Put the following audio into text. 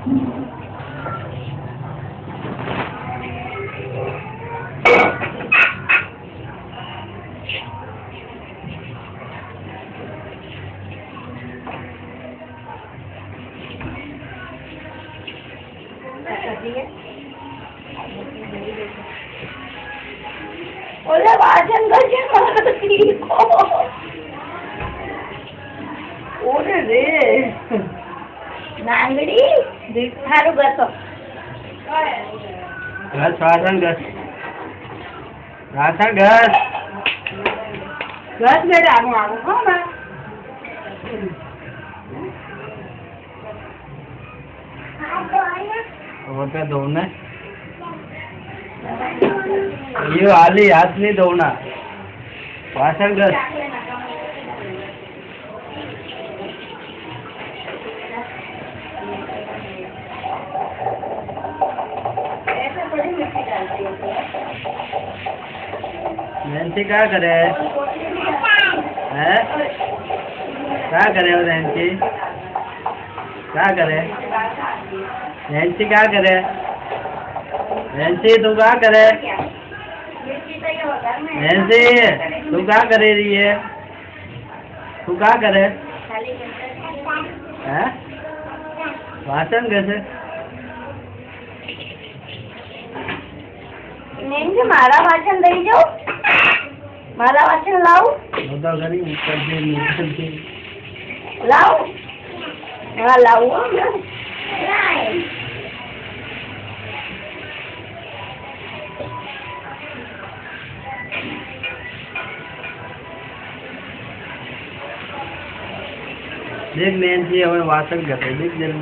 ઓલે વાચન કરજે મારો દીકો ઓરે રે નાંગડી સારું ગસો ઘસ વાસણ ઘસ વાસણ ઘસ ઘસ બેટા આવું આવું હો બા वो पे धोना ये आली हाथ नहीं धोना वासन घस नैन्सी क्या करे हैं क्या करे वो नैन्सी क्या करे नैन्सी क्या करे नैन्सी तू क्या करे नैन्सी तू क्या करे रही है तू क्या करे हैं वासन कैसे નેન્સી મારા વાચન દઈ જાઉં મારા વાચન લાવું બધા ઘણી ઉતરતી લાવું હા લાવું હો લાય देख नैन्सी હવે વાસણ ઘસે દેખ જલ્દી